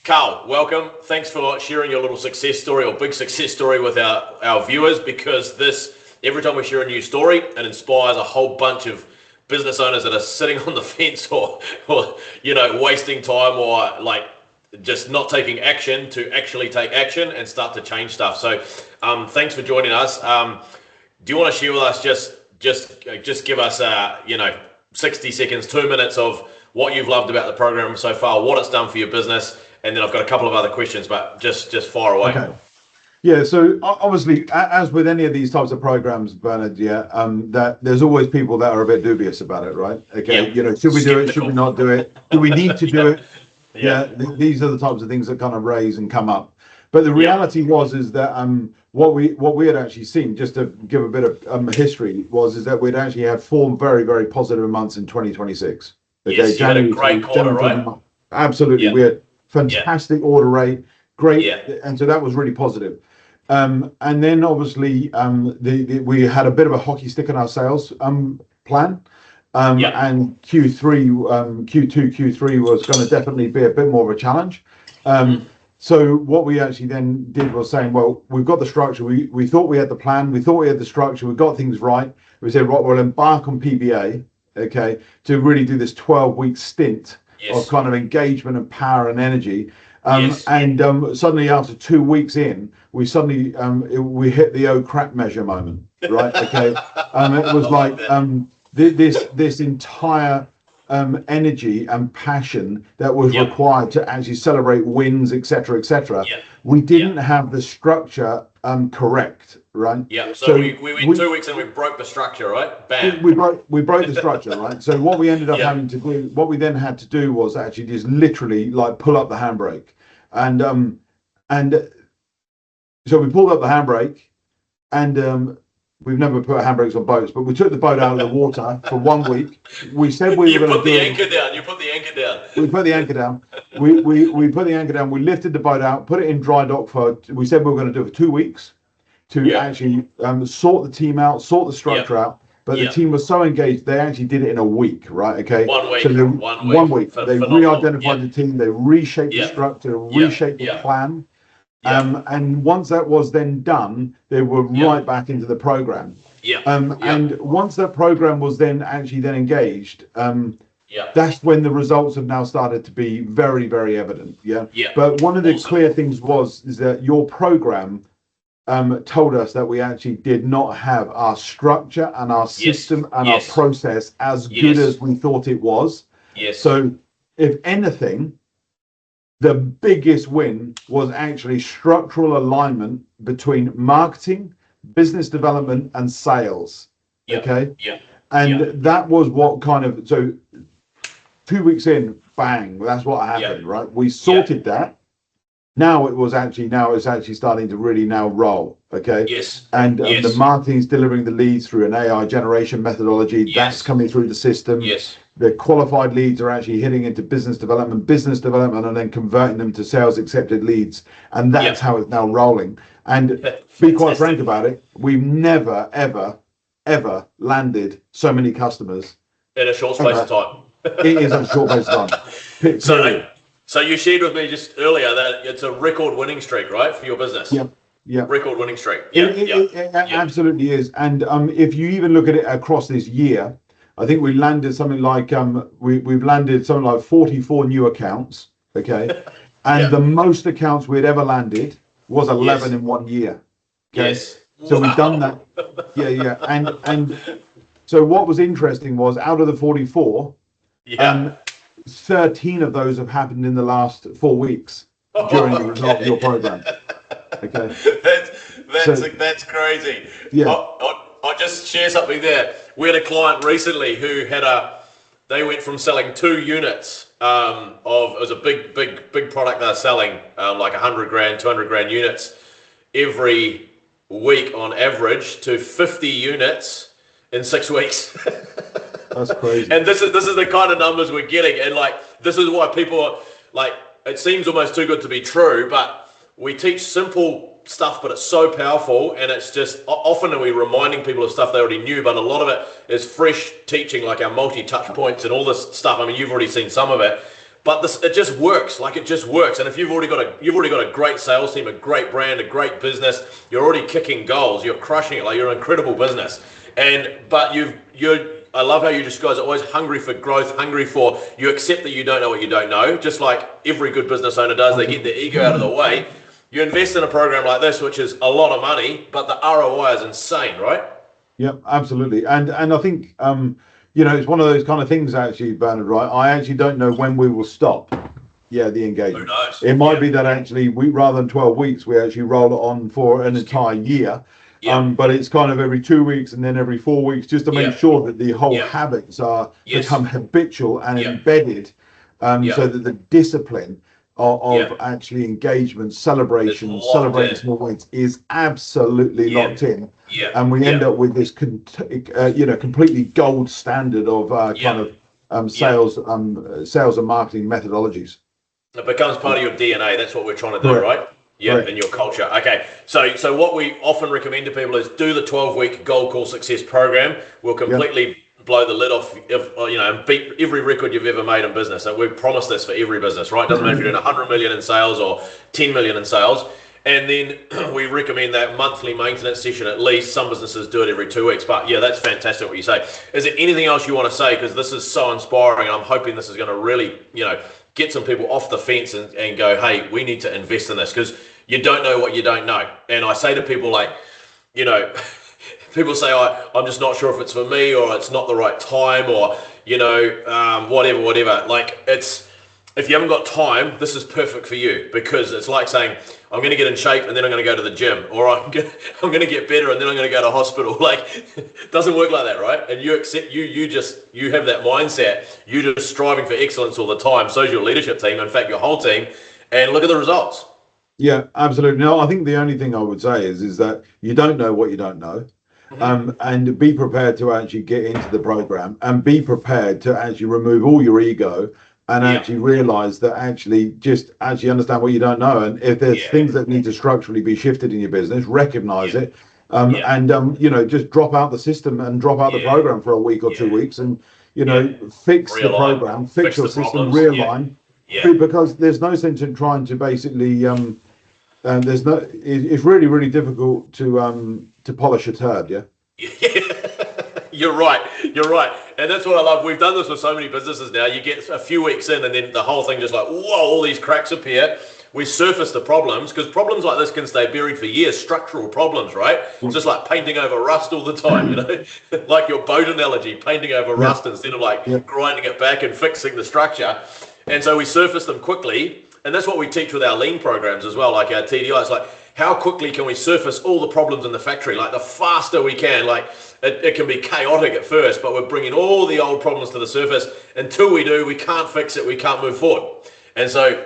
Carl, welcome. Thanks for sharing your little success story or big success story with our viewers, because every time we share a new story, it inspires a whole bunch of business owners that are sitting on the fence or wasting time or like just not taking action to actually take action and start to change stuff. So thanks for joining us. Do you want to share with us just give us 60 seconds, 2 minutes of what you've loved about the program so far, what it's done for your business, and then I've got a couple of other questions, but just fire away. Okay. Yeah, so obviously, as with any of these types of programs, Bernard, that there's always people that are a bit dubious about it, right? Okay, should we do it? Should we not do it? Do we need to do it? Yeah, these are the types of things that kind of raise and come up. But the reality is that what we had actually seen, just to give a bit of history, is that we'd actually had 4 very, very positive months in 2026. Okay, yes, you had a great quarter, right? Absolutely, we had fantastic order rate, great, and so that was really positive. And then obviously we had a bit of a hockey stick in our sales plan. And Q2, Q3 was going to definitely be a bit more of a challenge. So what we actually then did was saying, well, we've got the structure. We thought we had the plan. We thought we had the structure. We got things right. We said, right, we'll embark on PBA, okay, to really do this 12-week stint of kind of engagement and power and energy. And suddenly after 2 weeks in, we hit the oh crap measure moment, right? Okay. It was like this entire energy and passion that was required to actually celebrate wins, etc., etc. We didn't have the structure correct, right? So we 2 weeks and we broke the structure, right? Bam. We broke the structure, right? So what we ended up having to do, what we then had to do was actually just literally like pull up the handbrake, and so we pulled up the handbrake, and we've never put handbrakes on boats, but we took the boat out of the water for 1 week. We said we were going to do it. You put the anchor down. We put the anchor down. We put the anchor down. We lifted the boat out, put it in dry dock we said we were going to do it for 2 weeks to actually sort the team out, sort the structure out. But the team was so engaged, they actually did it in a week, right? Okay. 1 week. So 1 week. They re-identified the team. They reshaped the structure, reshaped the plan. And once that was then done, they were right back into the program. And once that program was then engaged, that's when the results have now started to be very, very evident. But one of the clear things is that your program told us that we actually did not have our structure and our system and our process as good as we thought it was. So if anything, the biggest win was actually structural alignment between marketing, business development, and sales. Okay. And that was what so 2 weeks in, bang, that's what happened, right? We sorted that. Now it's actually starting to really now roll. Okay. And the marketing is delivering the leads through an AI generation methodology. That's coming through the system. The qualified leads are actually hitting into business development, and then converting them to sales accepted leads. And that's how it's now rolling. And be quite frank about it, we've never, ever, ever landed so many customers in a short space of time. It is a short space of time. So you shared with me just earlier that it's a record winning streak, right, for your business? Record winning streak. It absolutely is. And if you even look at it across this year, I think we landed something like we've landed something like 44 new accounts. Okay. And the most accounts we'd ever landed was 11 in 1 year. Okay. So we've done that. And so what was interesting was out of the 44, 13 of those have happened in the last 4 weeks during the result of your program. Okay. That's crazy. I'll just share something there. We had a client recently who they went from selling 2 units it was a big product they're selling, like 100 grand, 200 grand units every week on average, to 50 units in 6 weeks. That's crazy. And this is the kind of numbers we're getting, and this is why people are it seems almost too good to be true, but we teach simple stuff, but it's so powerful, and it's just often are we reminding people of stuff they already knew, but a lot of it is fresh teaching, like our multi-touch points and all this stuff. I mean, you've already seen some of it, but it just works. Like, it just works. And if you've already got a great sales team, a great brand, a great business, you're already kicking goals, you're crushing it. Like, you're an incredible business. But I love how you just guys are always hungry for growth, you accept that you don't know what you don't know, just like every good business owner does. They get their ego out of the way. You invest in a program like this, which is a lot of money, but the ROI is insane, right? Yeah, absolutely. And I think, it's one of those kind of things, actually, Bernard, right? I actually don't know when we will stop. Yeah, the engagement. Who knows? It might be that actually rather than 12 weeks, we actually roll it on for an entire year. But it's kind of every 2 weeks and then every 4 weeks, just to make sure that the whole habits become habitual and embedded, so that the discipline of actually engagement, celebrating small wins is absolutely locked in. And we end up with this, completely gold standard of sales and marketing methodologies. It becomes part of your DNA. That's what we're trying to do, right? Yeah, in your culture. Okay, so what we often recommend to people is do the 12-week Gold Call Success program. We'll completely blow the lid off, and beat every record you've ever made in business. And we promise this for every business, right? Doesn't matter if you're doing 100 million in sales or 10 million in sales. And then we recommend that monthly maintenance session at least. Some businesses do it every 2 weeks. But yeah, that's fantastic what you say. Is there anything else you want to say? Because this is so inspiring, and I'm hoping this is going to really, get some people off the fence and go, hey, we need to invest in this, because you don't know what you don't know. And I say to people, like, people say, I'm just not sure if it's for me, or it's not the right time, or, whatever. Like, if you haven't got time, this is perfect for you, because it's like saying, I'm going to get in shape and then I'm going to go to the gym, or I'm going to get better and then I'm going to go to hospital. Like, it doesn't work like that, right? And you accept, you have that mindset. You're just striving for excellence all the time. So is your leadership team, in fact, your whole team, and look at the results. Yeah, absolutely. No, I think the only thing I would say is that you don't know what you don't know. And be prepared to actually get into the program, and be prepared to actually remove all your ego and actually realize that actually understand what you don't know. And if there's things that need to structurally be shifted in your business, recognize it. And just drop out the system and drop out the program for a week or 2 weeks, and fix the program, fix your system, realign. Because there's no sense in trying to basically it's really, really difficult to polish a turd. You're right. And that's what I love. We've done this with so many businesses now. You get a few weeks in and then the whole thing just like, whoa, all these cracks appear. We surface the problems, because problems like this can stay buried for years, structural problems, right? It's just like painting over rust all the time, like your boat analogy, painting over rust instead of grinding it back and fixing the structure. And so we surface them quickly. And that's what we teach with our lean programs as well, like our TDI. It's like, how quickly can we surface all the problems in the factory? Like, the faster we can. Like, it can be chaotic at first, but we're bringing all the old problems to the surface. Until we do, we can't fix it, we can't move forward. And so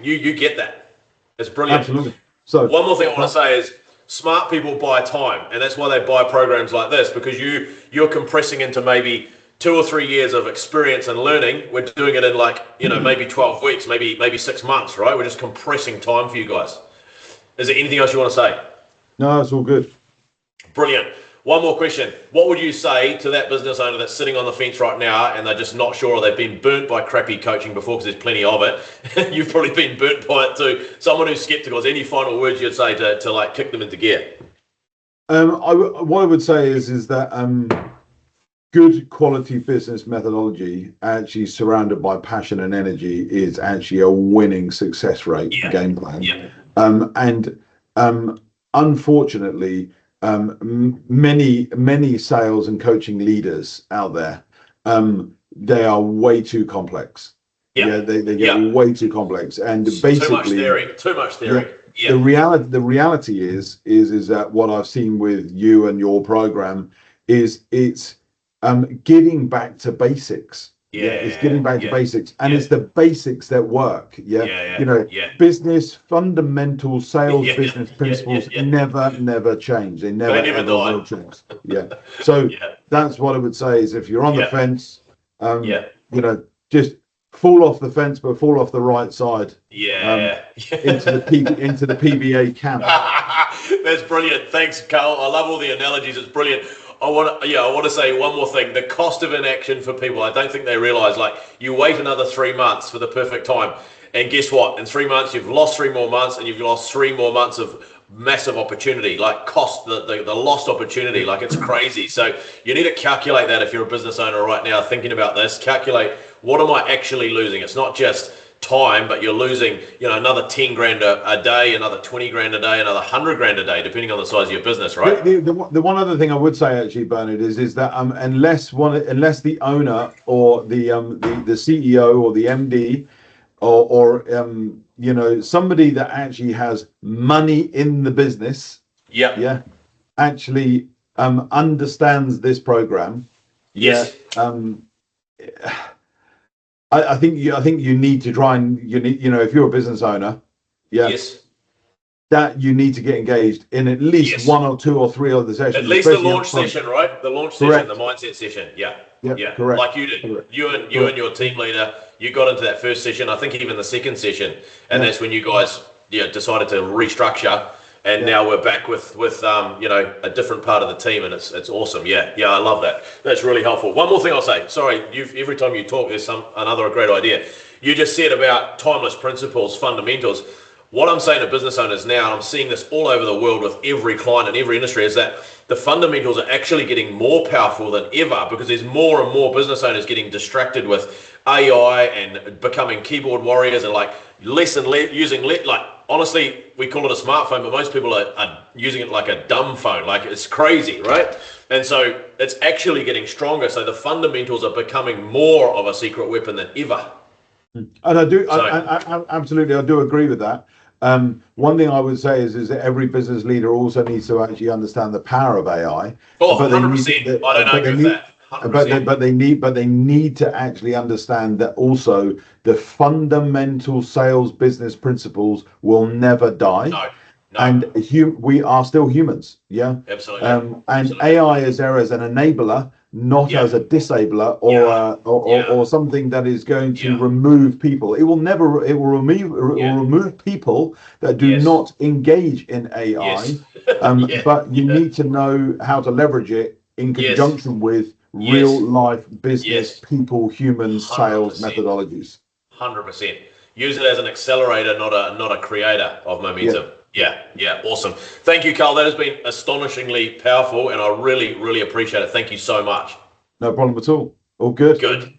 you get that. It's brilliant. Absolutely. So one more thing I want to say is, smart people buy time, and that's why they buy programs like this, because you're compressing into maybe 2 or 3 years of experience and learning. We're doing it in maybe 12 weeks, maybe 6 months, right? We're just compressing time for you guys. Is there anything else you want to say? No, it's all good. Brilliant. One more question. What would you say to that business owner that's sitting on the fence right now and they're just not sure, or they've been burnt by crappy coaching before, because there's plenty of it. You've probably been burnt by it too. Someone who's skeptical, any final words you'd say to like kick them into gear? What I would say is that good quality business methodology, actually surrounded by passion and energy, is actually a winning success rate game plan. Unfortunately, many sales and coaching leaders out there, they are way too complex. They get way too complex, and basically too much theory. The reality is that what I've seen with you and your program is it's getting back to basics. It's getting back to basics, and it's the basics that work. Business fundamentals, sales business principles never change. They never will change. So that's what I would say is, if you're on the fence, just fall off the fence, but fall off the right side. Into the PBA camp. That's brilliant. Thanks, Carl. I love all the analogies. It's brilliant. I want to say one more thing. The cost of inaction for people, I don't think they realize, like, you wait another 3 months for the perfect time. And guess what? In 3 months, you've lost 3 more months, and you've lost 3 more months of massive opportunity, like cost, the lost opportunity. Like, it's crazy. So you need to calculate that if you're a business owner right now thinking about this. Calculate, what am I actually losing? It's not just time, but you're losing, another 10 grand a day, another 20 grand a day, another 100 grand a day, depending on the size of your business, right? The one other thing I would say, actually, Bernard, is that unless the owner or the CEO or the MD or somebody that actually has money in the business, actually understands this program. Yes. I think you need to try and if you're a business owner, that you need to get engaged in at least 1 or 2 or 3 other sessions. At least the launch session, right? The launch session, the mindset session. Yeah. Correct. Like you did. Correct. You and your team leader, you got into that first session, I think even the second session, and that's when you guys decided to restructure. And now we're back with a different part of the team, and it's awesome. Yeah, I love that. That's really helpful. One more thing I'll say. Sorry, every time you talk, there's another great idea. You just said about timeless principles, fundamentals. What I'm saying to business owners now, and I'm seeing this all over the world with every client in every industry, is that the fundamentals are actually getting more powerful than ever, because there's more and more business owners getting distracted with AI and becoming keyboard warriors, and like honestly, we call it a smartphone, but most people are using it like a dumb phone. Like, it's crazy, right? And so it's actually getting stronger. So the fundamentals are becoming more of a secret weapon than ever. And I absolutely, I do agree with that. One thing I would say is that every business leader also needs to actually understand the power of AI. Oh, 100%. I don't agree with that. But they need to actually understand that also the fundamental sales business principles will never die. No. And we are still humans. Yeah. Absolutely. And Absolutely. AI is there as an enabler, not as a disabler or something that is going to remove people. It will remove people that do not engage in AI. But you need to know how to leverage it in conjunction with real life business, people, humans, sales methodologies. 100%. Use it as an accelerator, not a creator of momentum. Yeah, awesome. Thank you, Carl. That has been astonishingly powerful, and I really, really appreciate it. Thank you so much. No problem at all. All good. Good.